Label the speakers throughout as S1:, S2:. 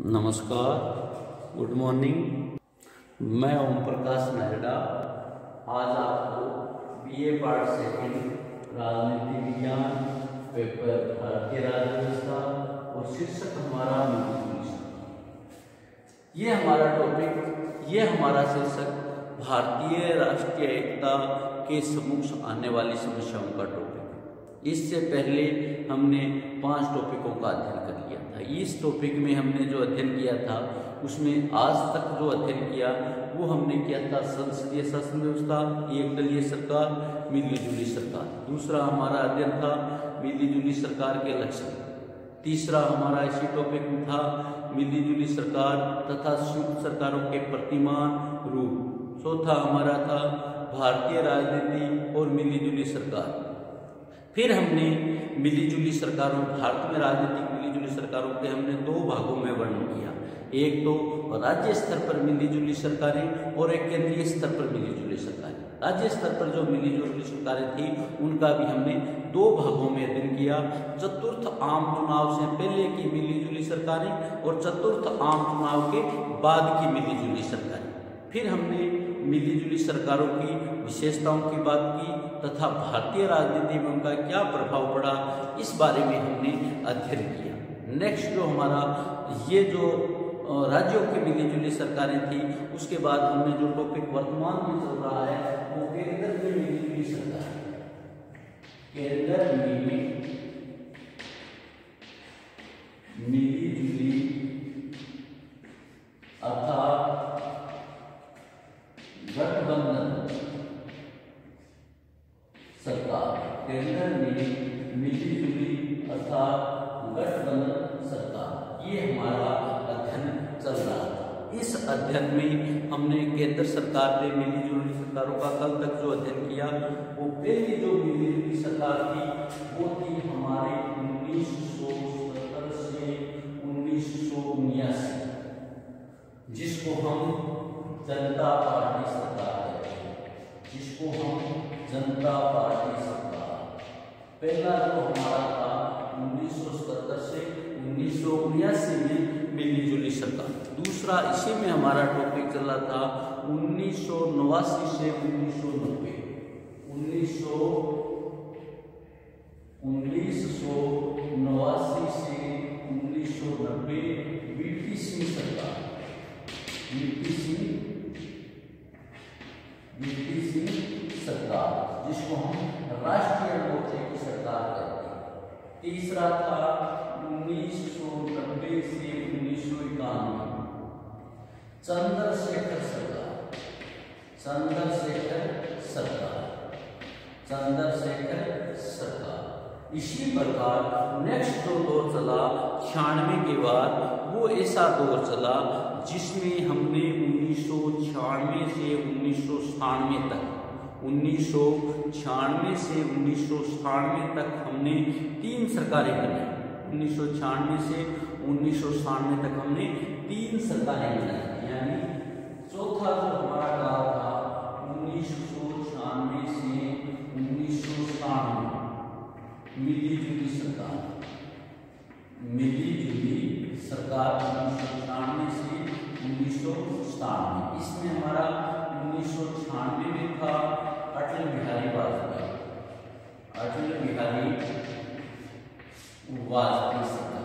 S1: नमस्कार, good morning. मैं ओम प्रकाश मेहरा आज आपको बीए पार्ट सेकंड राजनीति विज्ञान पेपर भारतीय राज्य व्यवस्था और शीर्षक हमारा ये हमारा टॉपिक, ये हमारा शीर्षक भारतीय राष्ट्रीय एकता के सम्मुख आने वाली समस्याओं का टॉपिक। इससे पहले हमने 5 टॉपिकों का अध्ययन कर लिया था। इस टॉपिक में हमने जो अध्ययन किया था उसमें आज तक जो अध्ययन किया वो हमने किया था संसदीय शासन व्यवस्था, एक दलीय सरकार, मिलीजुली सरकार। दूसरा हमारा अध्ययन था मिलीजुली सरकार के लक्षण। तीसरा हमारा इसी टॉपिक में था मिलीजुली सरकार तथा संयुक्त सरकारों के प्रतिमान रूप। चौथा हमारा था भारतीय राजनीति और मिलीजुली सरकार। फिर हमने मिलीजुली सरकारों, भारत में राजनीतिक मिलीजुली सरकारों के हमने 2 भागों में वर्णन किया। एक तो राज्य स्तर पर मिलीजुली सरकारें और एक केंद्रीय स्तर पर मिलीजुली सरकारें। राज्य स्तर पर जो मिलीजुली सरकारें थी उनका भी हमने 2 भागों में अध्ययन किया। चतुर्थ आम चुनाव से पहले की मिलीजुली सरकारें और चतुर्थ आम चुनाव के बाद की मिलीजुली सरकारें। फिर हमने मिलीजुली सरकारों की विशेषताओं की बात की तथा भारतीय राजनीति में उनका क्या प्रभाव पड़ा इस बारे में हमने अध्ययन किया। नेक्स्ट जो हमारा ये जो राज्यों की मिलीजुली सरकारें थी उसके बाद हमने जो टॉपिक वर्तमान में चल रहा है वो केंद्र में मिलीजुली सरकार, केंद्र में मिलीजुली अर्थात गठबंधन सरकार, केंद्र में मिलीजुली अर्थात गठबंधन सरकार, ये हमारा अध्ययन चल रहा था। इस अध्ययन में हमने केंद्र सरकार में मिलीजुली सरकारों का कल तक जो अध्ययन किया वो पहली जो मिलीजुली सरकार थी वो थी हमारे 1970 से 1979, जिसको हम जनता पार्टी सरकार कहते हैं, जिसको हम जनता पार्टी सरकार। पहला जो हमारा था 1970 से 1979 में मिलीजुली सरकार। दूसरा इसी में हमारा टॉपिक चला था 1989 से 1990, 1989 से 1990 वीपी सिंह सरकार, वीपी सिंह सरकार, जिसको हम राष्ट्रीय मोर्चे की सरकार कहते हैं। तीसरा था 1990 से 1991 चंद्रशेखर सरकार, चंद्रशेखर सरकार। इसी प्रकार नेक्स्ट जो दौर चला 96 के बाद वो ऐसा दौर चला जिसमें हमने 1996 से 1997 तक, 1996 से 1997 तक हमने 3 सरकारें बनाई। 1996 से 1997 तक हमने 3 सरकारें बनाई। यानी चौथा जो हमारा काल था 1996 से 1997 मिलीजुली सरकार, मिलीजुली सरकार 1996 से 1997। इसमें हमारा 1996 में था अटल बिहारी वाजपेयी, अटल बिहारी वाजपेयी सरकार।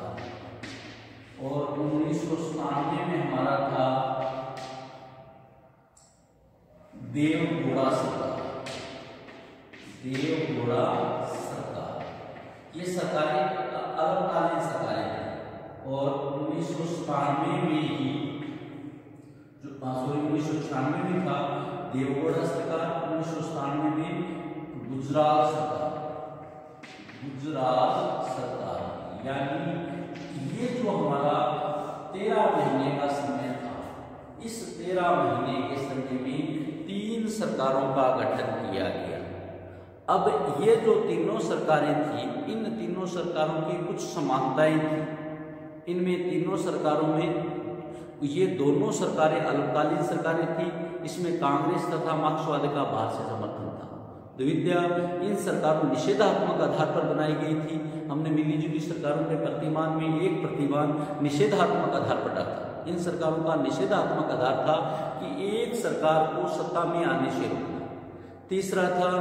S1: और 1997 में हमारा था देवगौड़ा सरकार, देवगौड़ा सरकार। ये सरकारें अल्पकालीन सरकारें थी। और 1997 में ही 1996 में था देवगौड़ा सरकार, 1997 में गुजरात सरकार, गुजरात सरकार। यानी ये जो हमारा 13 महीने का समय था, इस 13 महीने के समय में 3 सरकारों का गठन किया गया। अब ये जो तीनों सरकारें थी, इन तीनों सरकारों की कुछ समानताएं थी। इनमें तीनों सरकारों में ये दोनों सरकारें अल्पकालीन सरकारें थी। इसमें कांग्रेस तथा मार्क्सवादी का बाहर से समर्थन था। द्वितीय, इन सरकारों निषेधात्मक आधार पर बनाई गई थी। हमने मिली जुली सरकारों के प्रतिमान में एक प्रतिमान निषेधात्मक आधार पर डाला। इन सरकारों का निषेधात्मक आधार था कि एक सरकार को सत्ता में आने से रोकना। तीसरा था,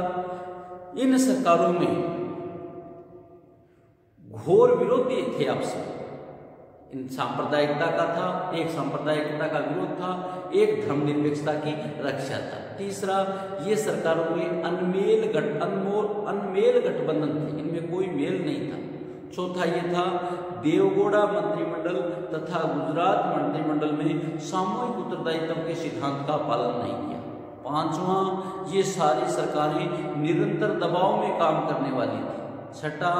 S1: इन सरकारों में घोर विरोधी थे आपस में। इन सांप्रदायिकता का था, एक सांप्रदायिकता का विरोध था, एक धर्मनिरपेक्षता की रक्षा था। तीसरा, ये सरकारों में अनमेल गठबंधन थे, इनमें कोई मेल नहीं था। चौथा ये था, देवगौड़ा मंत्रिमंडल तथा गुजरात मंत्रिमंडल में सामूहिक उत्तरदायित्व के सिद्धांत का पालन नहीं किया। पांचवा, ये सारी सरकारें निरंतर दबाव में काम करने वाली थी। छठा,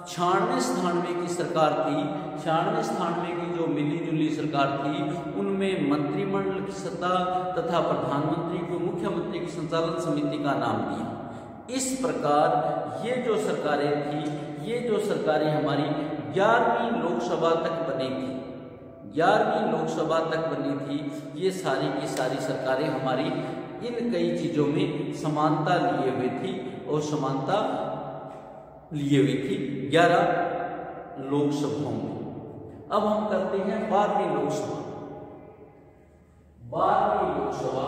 S1: 96-96 की सरकार थी। 96-96 की जो मिली जुली सरकार थी, उनमें मंत्रिमंडल की सत्ता तथा प्रधानमंत्री को मुख्यमंत्री की संचालन समिति का नाम दिया। इस प्रकार ये जो सरकारें थी, ये जो सरकारें हमारी 11वीं लोकसभा तक बनी थी, 11वीं लोकसभा तक बनी थी। ये सारी की सारी सरकारें हमारी इन कई चीजों में समानता लिए हुए थी और समानता लिए हुई थी 11 लोकसभाओं में। अब हम करते हैं 12वीं लोकसभा। 12वीं लोकसभा,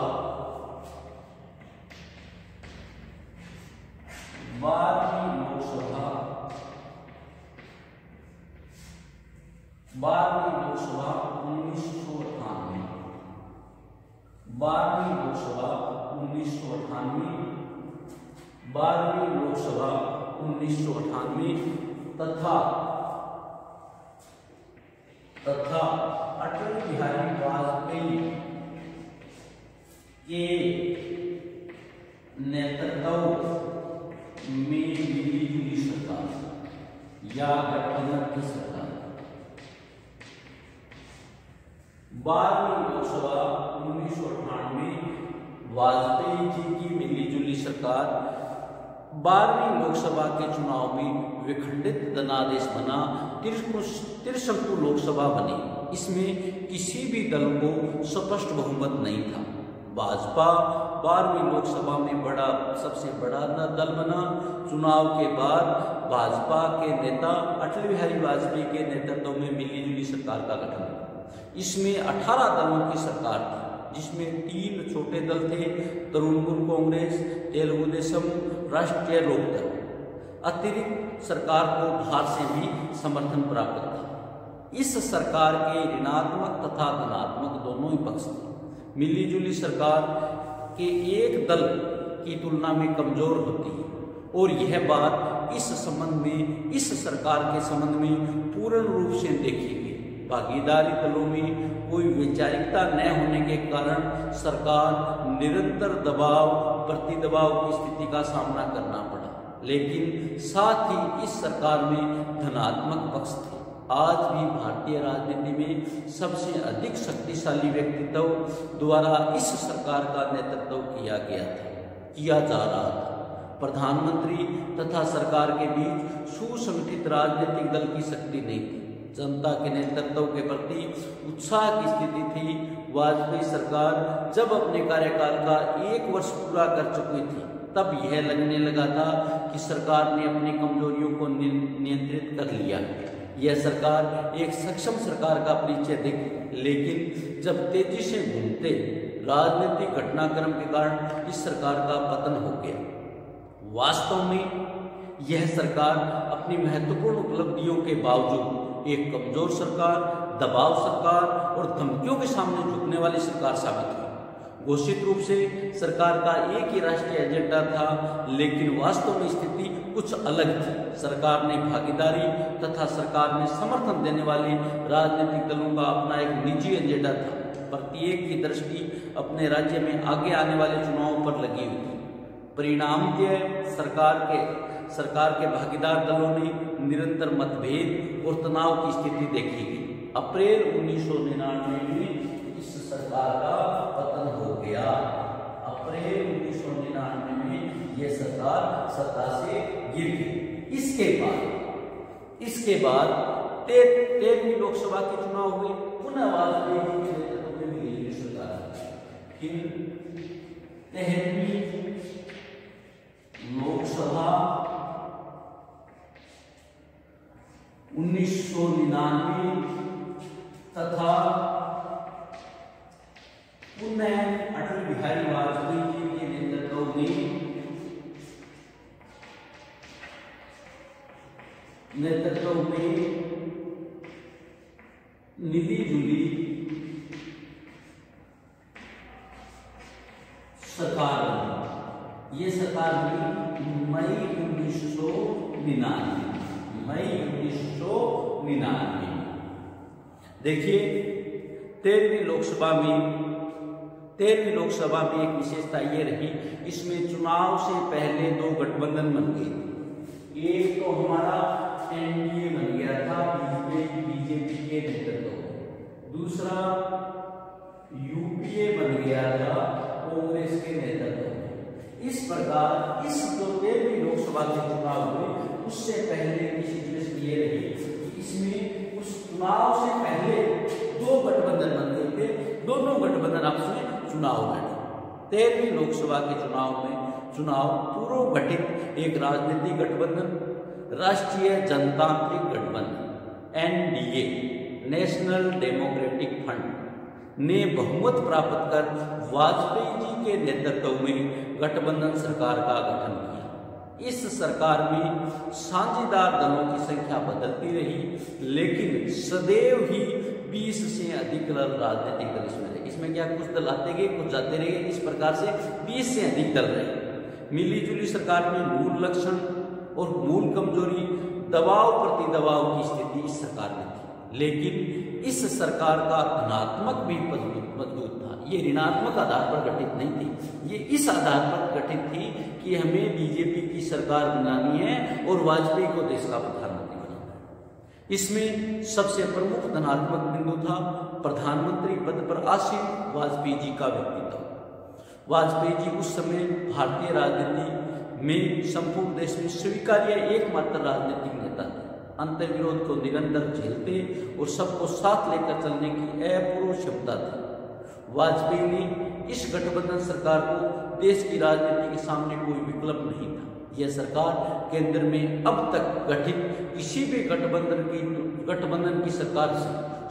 S1: 12वीं लोकसभा, 12वीं लोकसभा 1998। 12वीं लोकसभा 1998, 12वीं लोकसभा 1998 तथा अटल बिहारी वाजपेयी के नेतृत्व में मिली जुली सरकार या गठबंधन की सरकार। 12वीं लोकसभा 1998 वाजपेयी जी की मिली जुली सरकार। 12वीं लोकसभा के चुनाव में विखंडित धनादेश बना, त्रिशंकु लोकसभा बनी। इसमें किसी भी दल को स्पष्ट बहुमत नहीं था। भाजपा 12वीं लोकसभा में सबसे बड़ा दल बना। चुनाव के बाद भाजपा के नेता अटल बिहारी वाजपेयी के नेतृत्व में मिली जुली सरकार का गठन हुआ। इसमें 18 दलों की सरकार थी, जिसमें 3 छोटे दल थे, तृणमूल कांग्रेस, तेलुगु देशम, राष्ट्रीय लोकदल। अतिरिक्त सरकार को बाहर से भी समर्थन प्राप्त था। इस सरकार के ऋणात्मक तथा धनात्मक दोनों ही पक्ष थे। मिली जुली सरकार के एक दल की तुलना में कमजोर होती है, और यह बात इस सरकार के संबंध में पूर्ण रूप से देखी गई। भागीदारी दलों में कोई वैचारिकता न होने के कारण सरकार निरंतर दबाव प्रतिदबाव की स्थिति का सामना करना पड़ा। लेकिन साथ ही इस सरकार में धनात्मक पक्ष थे। आज भी भारतीय राजनीति में सबसे अधिक शक्तिशाली व्यक्तित्व द्वारा इस सरकार का नेतृत्व किया जा रहा था। प्रधानमंत्री तथा सरकार के बीच सुसंगठित राजनीतिक दल की शक्ति नहीं थी। जनता के नेतृत्व के प्रति उत्साह की स्थिति थी। वाजपेयी सरकार जब अपने कार्यकाल का 1 वर्ष पूरा कर चुकी थी, तब यह लगने लगा था कि सरकार ने अपनी कमजोरियों को नियंत्रित कर लिया। यह सरकार एक सक्षम सरकार का परिचय देगी, लेकिन जब तेजी से घूमते राजनीतिक घटनाक्रम के कारण इस सरकार का पतन हो गया। वास्तव में यह सरकार अपनी महत्वपूर्ण उपलब्धियों के बावजूद एक कमजोर सरकार, दबाव सरकार और धमकियों के सामने झुकने वाली सरकार साबित हुई। घोषित रूप से सरकार का एक ही राष्ट्रीय एजेंडा था, लेकिन वास्तव में स्थिति कुछ अलग थी। सरकार ने भागीदारी तथा सरकार में समर्थन देने वाले राजनीतिक दलों का अपना एक निजी एजेंडा था। प्रत्येक की दृष्टि अपने राज्य में आगे आने वाले चुनावों पर लगी हुई थी। परिणामतः सरकार के भागीदार दलों ने निरंतर मतभेद और तनाव की स्थिति देखी गई। अप्रैल 1999 में इस सरकार का पतन हो गया। अप्रैल 1999 में यह सरकार सत्ता से गिर गई। इसके बाद 13वीं लोकसभा के चुनाव हुए। पुनः वाजपेयी जी के नेतृत्व में मिली सरकार। 13वीं पुनः अटल बिहारी वाजपेयी जी के नेतृत्व में मिली जुली सरकार बनी। ये सरकार बनी मई 1999। देखिए 13वीं लोकसभा में एक विशेषता ये रही, इसमें चुनाव से पहले दो गठबंधन बन गए थे। एक तो हमारा एनडीए बन गया था बीजेपी के नेतृत्व में, दूसरा यूपीए बन गया था कांग्रेस के नेतृत्व में। इस प्रकार इस 13वीं लोकसभा के चुनाव में उससे पहले की सिचुएशन ये रही कि इसमें उस चुनाव से पहले दो गठबंधन बन गए थे, दोनों गठबंधन आपस में चुनाव लड़े। 13वीं लोकसभा के चुनाव पूर्व गठित एक राजनीतिक गठबंधन राष्ट्रीय जनतांत्रिक गठबंधन एनडीए नेशनल डेमोक्रेटिक फ्रंट ने बहुमत प्राप्त कर वाजपेयी जी के नेतृत्व में गठबंधन सरकार का गठन किया। इस सरकार में साझेदार दलों की संख्या बदलती रही, लेकिन सदैव ही 20 से अधिक राजनीतिक दल इसमें रहे। इसमें क्या कुछ दल आते गए कुछ जाते रहे, इस प्रकार से 20 से अधिक दल रहे। मिली जुली सरकार में मूल लक्षण और मूल कमजोरी दबाव प्रति दबाव की स्थिति इस सरकार में थी, लेकिन इस सरकार का धनात्मक भी मजबूत था। ये ऋणात्मक आधार पर गठित नहीं थी, ये इस आधार पर गठित थी कि हमें बीजेपी की सरकार बनानी है और वाजपेयी को देश का प्रधानमंत्री बनाना है। इसमें सबसे प्रमुख धनात्मक बिंदु था प्रधानमंत्री पद पर आसीन वाजपेयी जी का व्यक्तित्व। वाजपेयी जी उस समय भारतीय राजनीति में संपूर्ण देश में स्वीकार्य एकमात्र राजनीतिक नेता थे। अंतर्विरोध को निरंतर झेलते और सबको साथ लेकर चलने की अपूर्व क्षमता थी। वाजपेयी ने इस गठबंधन सरकार को देश की राजनीति के सामने कोई विकल्प नहीं था। यह सरकार केंद्र में अब तक गठित किसी भी गठबंधन की सरकार से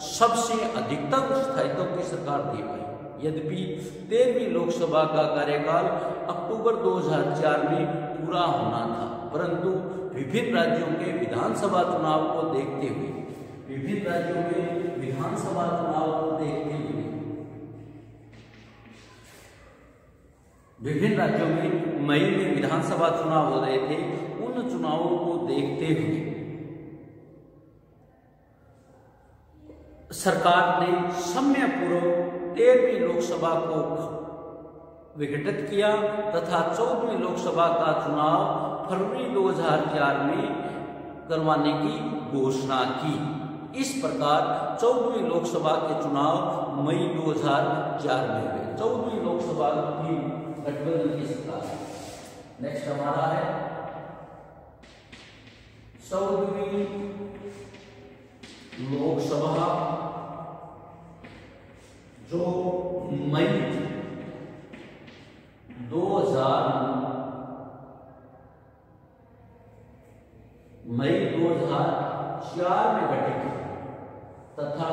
S1: सबसे अधिकतम स्थायित्व की सरकार दे पाई। यद्यपि 13वीं लोकसभा का कार्यकाल अक्टूबर 2004 में पूरा होना था, परंतु विभिन्न राज्यों के विधानसभा चुनाव को देखते हुए विभिन्न राज्यों में मई में विधानसभा चुनाव हो रहे थे। उन चुनावों को देखते हुए सरकार ने समयपूर्वक 13वीं लोकसभा को विघटित किया तथा 14वीं लोकसभा का चुनाव फरवरी 2004 में करवाने की घोषणा की। इस प्रकार 14वीं लोकसभा के चुनाव मई 2004 में हुए। 14वीं लोकसभा की गठबंधन की सरकार। नेक्स्ट हमारा है 14वीं लोकसभा जो मई 2004 में गठित तथा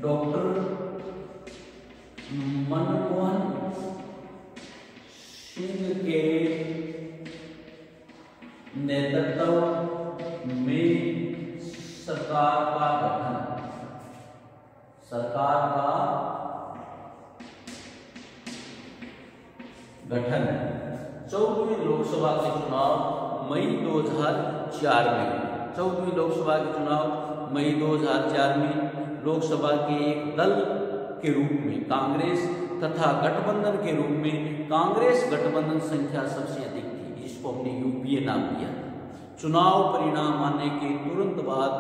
S1: डॉक्टर मनमोहन सिंह के नेतृत्व में सरकार का गठन 14वीं लोकसभा के चुनाव मई 2004 में। 14वीं लोकसभा के चुनाव मई 2004 में लोकसभा के एक दल के रूप में कांग्रेस तथा गठबंधन के रूप में कांग्रेस गठबंधन संख्या सबसे अधिक थी, जिसको हमने यूपीए नाम दिया। चुनाव परिणाम आने के तुरंत बाद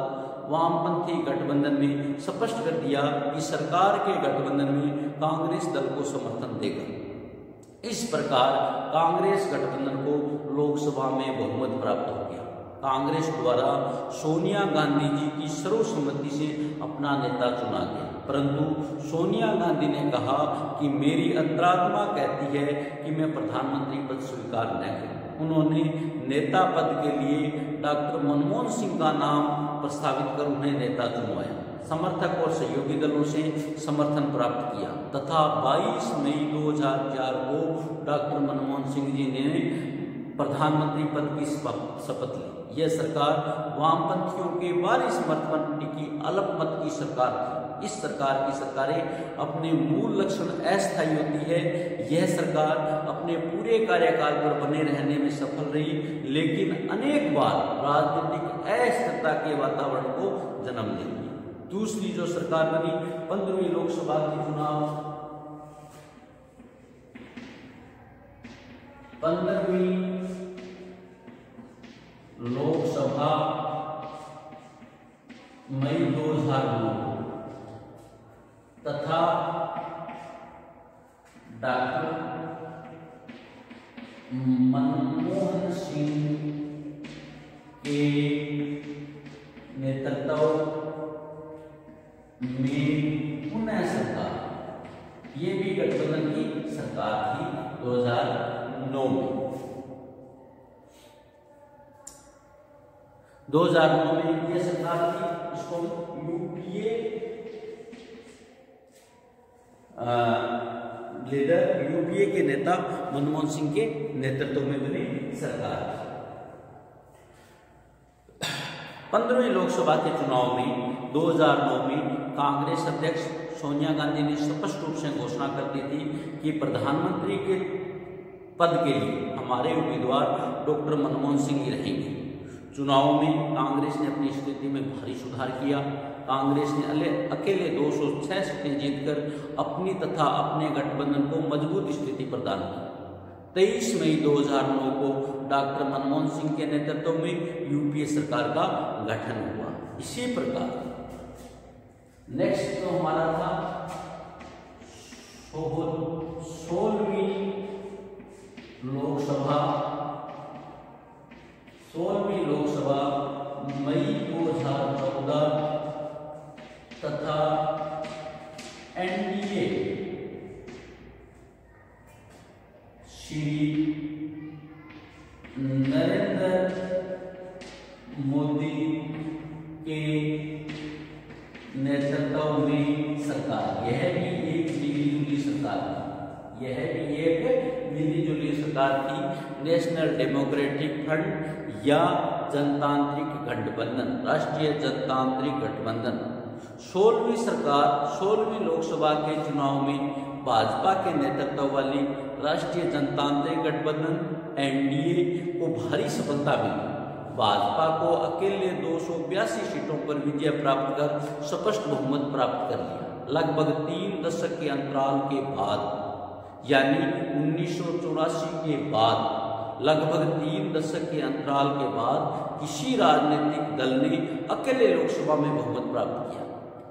S1: वामपंथी गठबंधन ने स्पष्ट कर दिया कि सरकार के गठबंधन में कांग्रेस दल को समर्थन देगा। इस प्रकार कांग्रेस गठबंधन को लोकसभा में बहुमत प्राप्त हो गया। कांग्रेस द्वारा सोनिया गांधी जी की सर्वसम्मति से अपना नेता चुना गया, परंतु सोनिया गांधी ने कहा कि मेरी अंतरात्मा कहती है कि मैं प्रधानमंत्री पद स्वीकार न करूं। उन्होंने नेता पद के लिए डॉक्टर मनमोहन सिंह का नाम प्रस्तावित कर उन्हें नेता चुनवाया। समर्थक और सहयोगी दलों से समर्थन प्राप्त किया तथा 22 मई 2004 को डॉक्टर मनमोहन सिंह जी ने प्रधानमंत्री पद की शपथ ली। यह सरकार वामपंथियों के भारी समर्थन पर टिकी अल्पमत की सरकार थी। इस सरकार की सरकारें अपने मूल लक्षण अस्थायी होती है। यह सरकार अपने पूरे कार्यकाल पर बने रहने में सफल रही, लेकिन अनेक बार राजनीतिक अस्थिरता के वातावरण को जन्म दी। दूसरी जो सरकार बनी 15वीं लोकसभा के चुनाव, 15वीं लोकसभा मई 2009 तथा डॉक्टर मनमोहन सिंह के नेतृत्व में पुनः सरकार, ये भी गठबंधन की सरकार थी 2009 में। 2009 में यह सरकार थी, इसको यूपीए लीडर, यूपीए के नेता मनमोहन सिंह के नेतृत्व में बनी सरकार। 15वीं लोकसभा के चुनाव में 2009 में कांग्रेस अध्यक्ष सोनिया गांधी ने स्पष्ट रूप से घोषणा कर दी थी कि प्रधानमंत्री के पद के लिए हमारे उम्मीदवार डॉक्टर मनमोहन सिंह ही रहेंगे। चुनाव में कांग्रेस ने अपनी स्थिति में भारी सुधार किया। कांग्रेस ने अकेले 206 सीटें जीतकर अपनी तथा अपने गठबंधन को मजबूत स्थिति प्रदान की। 23 मई 2009 को डॉक्टर मनमोहन सिंह के नेतृत्व में यूपीए सरकार का गठन हुआ। इसी प्रकार नेक्स्ट जो हमारा था 16वीं लोकसभा मई 2014 तथा एनडीए श्री नरेंद्र मोदी के नेतृत्व में सरकार, यह भी एक मिलीजुली सरकार थी। यह भी एक मिलीजुली सरकार थी। नेशनल डेमोक्रेटिक फ्रंट या जनतांत्रिक गठबंधन, राष्ट्रीय जनतांत्रिक गठबंधन। 16वीं लोकसभा के चुनाव में भाजपा के नेतृत्व वाली राष्ट्रीय जनतांत्रिक गठबंधन एनडीए को भारी सफलता मिली। भाजपा को अकेले 282 सीटों पर विजय प्राप्त कर स्पष्ट बहुमत प्राप्त कर लिया। लगभग 3 दशक के अंतराल के बाद, यानी 1984 के बाद, लगभग 3 दशक के अंतराल के बाद किसी राजनीतिक दल ने अकेले लोकसभा में बहुमत प्राप्त किया।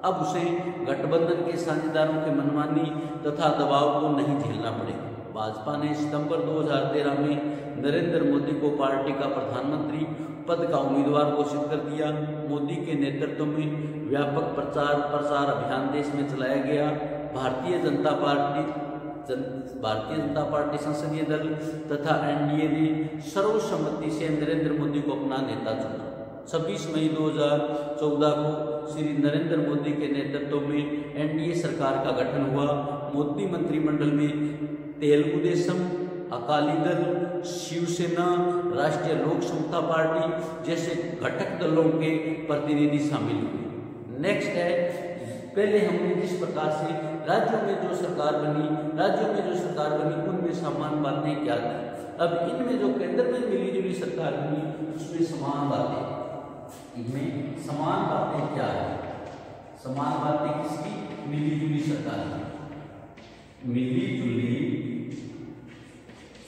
S1: अब उसे गठबंधन के साझेदारों के मनमानी तथा दबाव को नहीं झेलना पड़ेगा। भाजपा ने सितंबर 2013 में नरेंद्र मोदी को पार्टी का प्रधानमंत्री पद का उम्मीदवार घोषित कर दिया। मोदी के नेतृत्व में व्यापक प्रचार अभियान देश में चलाया गया। भारतीय जनता पार्टी संसदीय दल तथा एनडीए ने सर्वसम्मति से नरेंद्र मोदी को अपना नेता चुना। 26 मई 2014 को श्री नरेंद्र मोदी के नेतृत्व में एनडीए सरकार का गठन हुआ। मोदी मंत्रिमंडल में तेलुगु देशम, अकाली दल, शिवसेना, राष्ट्रीय लोक समता पार्टी जैसे घटक दलों के प्रतिनिधि शामिल हुए। नेक्स्ट है, पहले हमने जिस प्रकार से राज्यों में जो सरकार बनी उनमें समान बातें क्या थी। अब इनमें जो केंद्र में मिलीजुली सरकार बनी उसमें समान बातें, इनमें समान बातें क्या है? समान बातें किसकी? मिलीजुली सरकार की। मिलीजुली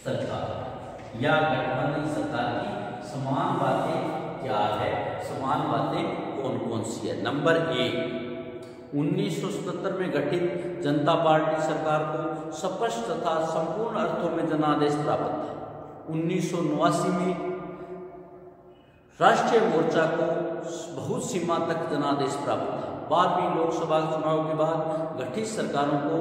S1: सरकार या गठबंधन सरकार की समान बातें क्या है? समान बातें कौन कौन सी है? नंबर 1, 1977 में गठित जनता पार्टी सरकार को स्पष्ट तथा संपूर्ण अर्थों में जनादेश प्राप्त था। 1989 में राष्ट्रीय मोर्चा को बहुत सीमा तक जनादेश प्राप्त था। 12वीं लोकसभा चुनाव के बाद गठित सरकारों को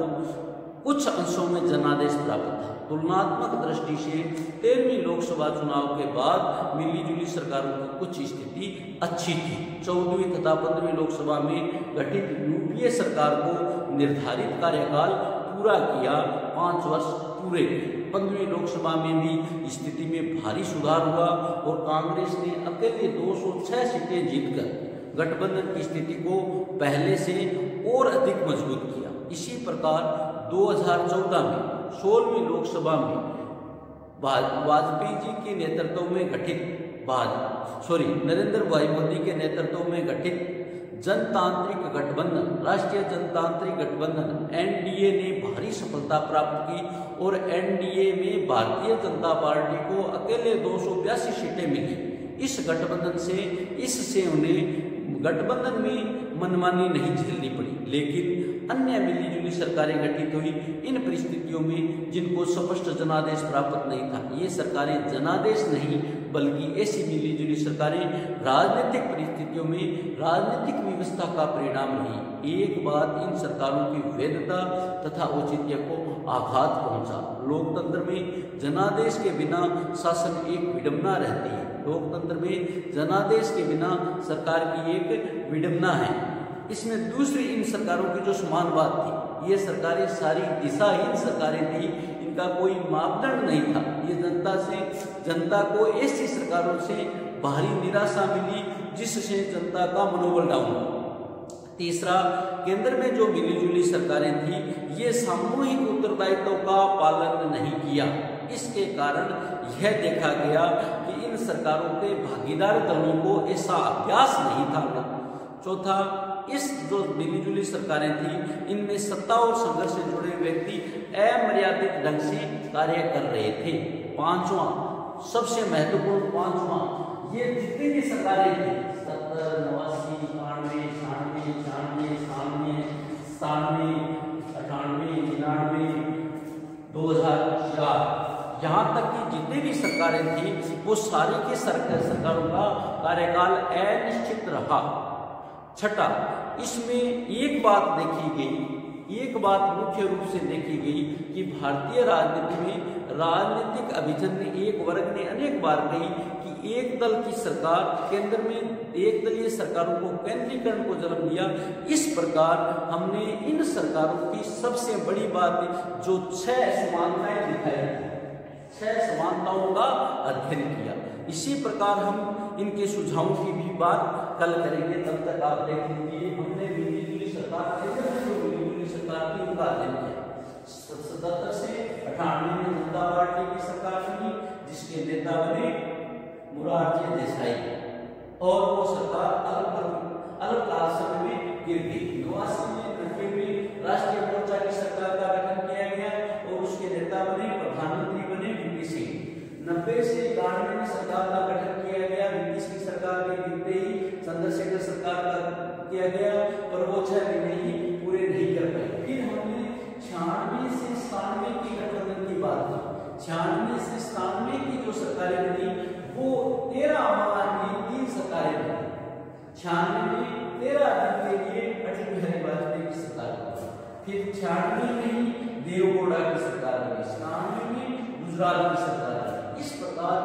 S1: कुछ अंशों में जनादेश प्राप्त था। तुलनात्मक दृष्टि से 13वीं लोकसभा चुनाव के बाद मिलीजुली सरकारों की कुछ स्थिति अच्छी थी। 14वीं तथा 15वीं लोकसभा में गठित यूपीए सरकार को निर्धारित कार्यकाल पूरा किया 5 वर्ष पूरे हुए। 15वीं लोकसभा में भी स्थिति में भारी सुधार हुआ और कांग्रेस ने अकेले 206 सीटें जीतकर गठबंधन की स्थिति को पहले से और अधिक मजबूत किया। इसी प्रकार 2014 में 16वीं लोकसभा में वाजपेयी जी के नेतृत्व में गठित नरेंद्र भाई मोदी के नेतृत्व में गठित जनतांत्रिक गठबंधन, राष्ट्रीय जनतांत्रिक गठबंधन एनडीए ने भारी सफलता प्राप्त की और एनडीए में भारतीय जनता पार्टी को अकेले 282 सीटें मिली। इस गठबंधन से इससे उन्हें गठबंधन में मनमानी नहीं झेलनी पड़ी, लेकिन अन्य मिलीजुली सरकारें गठित हुई। इन परिस्थितियों में जिनको स्पष्ट जनादेश प्राप्त नहीं था, ये सरकारें जनादेश नहीं बल्कि ऐसी मिलीजुली सरकारें राजनीतिक परिस्थितियों में राजनीतिक व्यवस्था का परिणाम रही। एक बात इन सरकारों की वैधता तथा औचित्य को आघात पहुंचा। लोकतंत्र में जनादेश के बिना शासन एक विडंबना रहती है। लोकतंत्र में जनादेश के बिना सरकार की एक विडंबना है। इसमें दूसरी इन सरकारों की जो समानवाद थी, ये सरकारें सारी दिशाहीन सरकारें थी, इनका कोई मापदंड नहीं था। ये जनता को ऐसी सरकारों से भारी निराशा मिली जिससे जनता का मनोबल डाउन हुआ। तीसरा, केंद्र में जो मिलीजुली सरकारें थी, ये सामूहिक उत्तरदायित्व का पालन नहीं किया। इसके कारण यह देखा गया कि इन सरकारों के भागीदार दलों को ऐसा अभ्यास नहीं था। चौथा, इस जो मिलीजुली सरकारें थी, इनमें सत्ता और संघर्ष से जुड़े व्यक्ति अमर्यादित ढंग से कार्य कर रहे थे। पांचवा, सबसे महत्वपूर्ण पांचवा, ये जितनी भी सरकारें थी 70, 89, 91, 96, 96, 97, 98, 99, 2004, यहाँ तक कि जितनी भी सरकारें थी वो सारी की सरकारों का कार्यकाल अनिश्चित रहा। छठा, इसमें एक बात मुख्य रूप से देखी गई कि भारतीय राजनीति में राजनीतिक अभिजन ने एक वर्ग ने अनेक बार कही कि एक दल की सरकार केंद्र में एक दलीय सरकारों को केंद्रीकरण को जन्म दिया। इस प्रकार हमने इन सरकारों की सबसे बड़ी बात जो 6 समानताएं दिखाई, 6 समानताओं का अध्ययन किया। इसी प्रकार हम इनके सुझावों की भी बात कल करेंगे। तब तक आप देख लीजिए, हमने मिलीजुली सरकार मिलीजुली सरकार की उनका अध्ययन किया। 77 से 98 में जनता पार्टी की सरकार बनी, जिसके नेता बने मोरारजी देसाई, और वो सरकार अल्पकाल समय में गिर गई। 89 में 90 में राष्ट्रीय मोर्चा की सरकार का गठन किया गया और उसके नेता बने, प्रधानमंत्री बने वीपी सिंह। 90 से 91 में सरकार का गठन किया गया। वीपी सिंह सरकार के गिरते ही चंद्रशेखर सरकार का किया गया, पर वो 6 महीने ही पूरे नहीं कर पाए। फिर हमने 96 से 97 की गठबंधन की बात की। 96 से 97 की जो सरकारें बनी वो 13 माह में 3 सरकारें बनी। 96 में 13 दिन के लिए अटल बिहारी वाजपेयी की सरकार बनी। फिर 96 में ही देवगौड़ा की सरकार बनी। 97 में गुजरात की सरकार बनी। इस प्रकार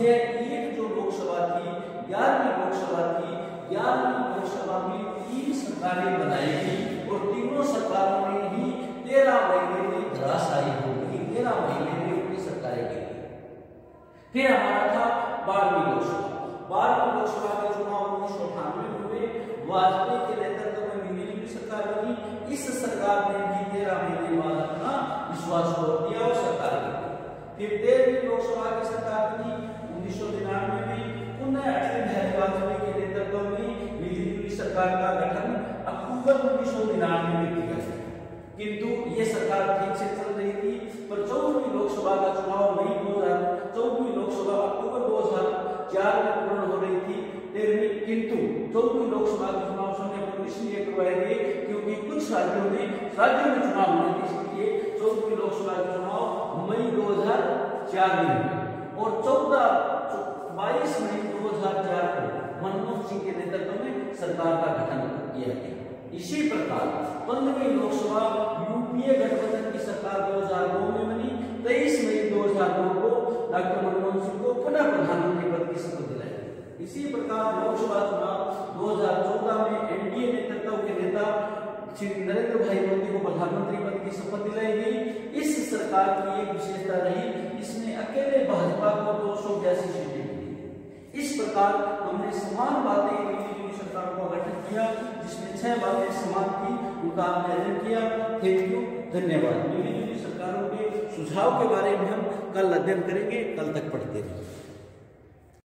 S1: यह एक जो लोकसभा थी, 11वीं लोकसभा थी, 11वीं लोकसभा में 3 सरकारें बनाई गई और तीनों सरकारों में ही 13 महीने में धराशायी हो गई। 13 महीने में उनकी सरकारें गिर गई। फिर हमारा था 12वीं लोकसभा। 12वीं लोकसभा के चुनाव 1998 में हुए। वाजपेयी के नेतृत्व में मिलीजुली सरकार बनी। इस सरकार ने भी 13 महीने बाद अपना विश्वास खो दिया और सरकार गिर गई। फिर 13वीं लोकसभा की सरकार बनी 1999 में। पुनः अटल बिहारी वाजपेयी के नेतृत्व में मिलीजुली सरकार का गठन अक्टूबर 1999 में किया गया, किंतु ये सरकार ठीक से चल रही थी। पर 14वीं लोकसभा का चुनाव मई 14वीं लोकसभा अक्टूबर 2004 में पूर्ण हो रही थी। 13वीं, किंतु 14वीं लोकसभा का चुनाव समय पर इसलिए करवाए गए क्योंकि कुछ राज्यों में चुनाव होने थे, इसलिए 14वीं लोकसभा का चुनाव मई 2004 में हुए और 22 मई 2004 को मनमोहन सिंह के नेतृत्व में सरकार का गठन किया गया। इसी प्रकार 15वीं लोकसभा यूपीए गठबंधन की सरकार 2009 में बनी। 23 मई 2009 को डॉक्टर मनमोहन सिंह को पुनः प्रधानमंत्री पद की शपथ दिलाई गई। इसी प्रकार लोकसभा चुनाव 2014 में एनडीए नेतृत्व के नेता श्री नरेंद्र भाई मोदी को प्रधानमंत्री पद की शपथ दिलाई गई। इस सरकार की एक विशेषता रही, इसमें अकेले भाजपा को 282 सीटें मिली। इस प्रकार हमने समान बातें मिली-जुली सरकार का गठन किया, जिसमें 6 बातें समान थी, उनका हमने अध्ययन किया। थैंक यू, धन्यवाद। मिली-जुली सरकारों के सुझाव के बारे में हम कल अध्ययन करेंगे। कल तक पढ़ते रहिए।